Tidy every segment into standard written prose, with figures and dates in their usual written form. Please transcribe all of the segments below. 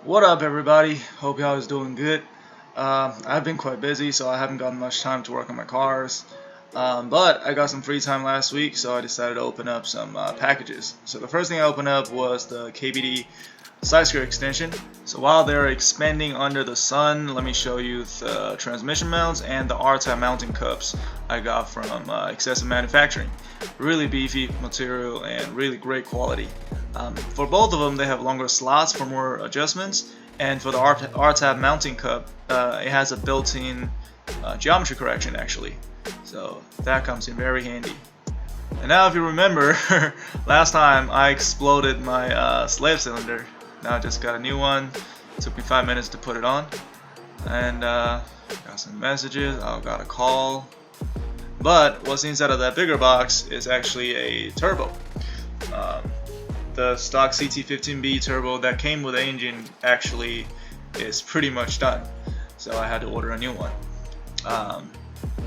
What up, everybody? Hope y'all is doing good. I've been quite busy, so I haven't gotten much time to work on my cars. But I got some free time last week, so I decided to open up some packages. So the first thing I opened up was the KBD side skirt extension. So while they're expanding under the sun, let me show you the transmission mounts and the R-type mounting cups I got from Excessive Manufacturing. Really beefy material and really great quality. For both of them, they have longer slots for more adjustments, and for the R-tab mounting cup, it has a built-in geometry correction actually, so that comes in very handy. And now if you remember, last time I exploded my slave cylinder. Now I just got a new one. It took me 5 minutes to put it on, and got some messages. I got a call. But what's inside of that bigger box is actually a turbo. The stock CT15B turbo that came with the engine actually is pretty much done, so I had to order a new one.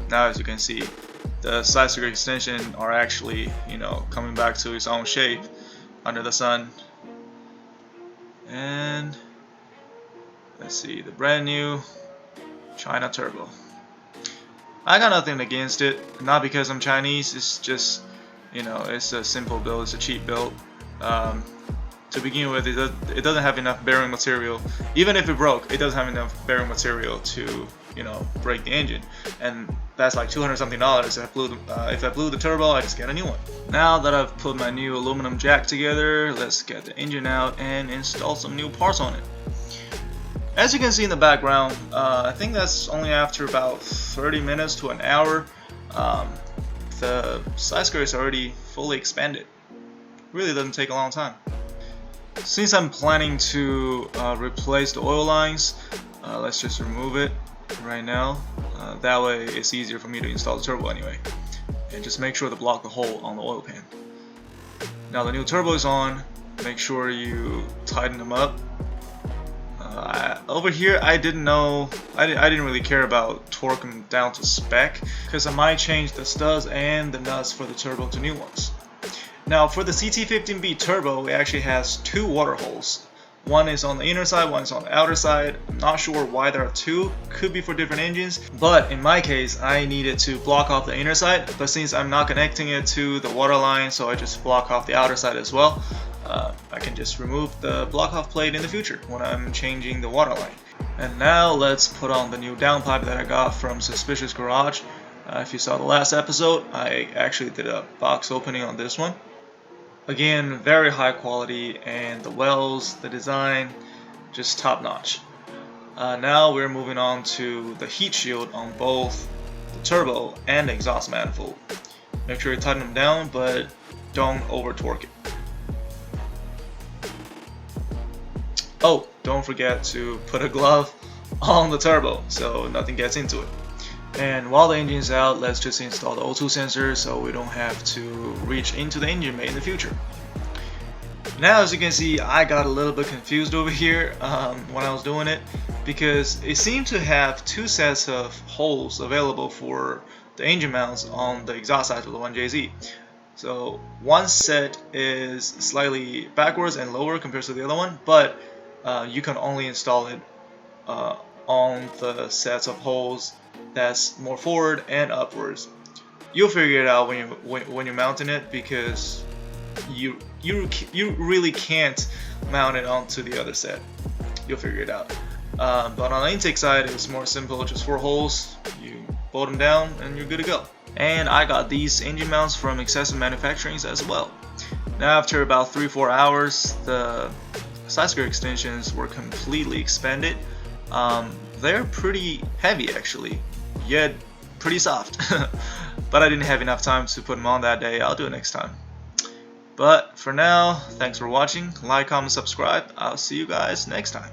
Now as you can see, the side skirt extension are actually, coming back to its own shape under the sun. And let's see, the brand new China turbo. I got nothing against it, not because I'm Chinese, it's just, it's a simple build, it's a cheap build. To begin with, it doesn't have enough bearing material. Even if it broke, it doesn't have enough bearing material to, break the engine. And that's like $200 something. If I blew the turbo, I just get a new one. Now that I've put my new aluminum jack together, let's get the engine out and install some new parts on it. As you can see in the background, I think that's only after about 30 minutes to an hour. The side skirt is already fully expanded. Really doesn't take a long time. Since I'm planning to replace the oil lines, let's just remove it right now. That way it's easier for me to install the turbo anyway. And just make sure to block the hole on the oil pan. Now the new turbo is on. Make sure you tighten them up. Over here I didn't really care about torquing them down to spec, because I might change the studs and the nuts for the turbo to new ones. Now for the CT15B turbo, it actually has two water holes. One is on the inner side, one is on the outer side. I'm not sure why there are two, could be for different engines, but in my case I needed to block off the inner side, but since I'm not connecting it to the water line, so I just block off the outer side as well. I can just remove the block off plate in the future when I'm changing the water line. And now let's put on the new downpipe that I got from Suspicious Garage. If you saw the last episode, I actually did a box opening on this one. Again, very high quality, and the wells, the design, just top notch. Now we're moving on to the heat shield on both the turbo and the exhaust manifold. Make sure you tighten them down, but don't over torque it. Oh, don't forget to put a glove on the turbo so nothing gets into it. And while the engine is out, let's just install the O2 sensor so we don't have to reach into the engine bay in the future. Now as you can see, I got a little bit confused over here when I was doing it, because it seemed to have two sets of holes available for the engine mounts on the exhaust side of the 1JZ. So one set is slightly backwards and lower compared to the other one, but you can only install it on the sets of holes that's more forward and upwards. You'll figure it out when you're mounting it, because you really can't mount it onto the other set. You'll figure it out. But on the intake side, it's more simple. Just 4 holes. You bolt them down, and you're good to go. And I got these engine mounts from Excessive Manufacturing as well. Now after about 3-4 hours, the side skirt extensions were completely expanded. They're pretty heavy actually, yet pretty soft. But I didn't have enough time to put them on that day. I'll do it next time. But for now, thanks for watching. Like, comment, subscribe. I'll see you guys next time.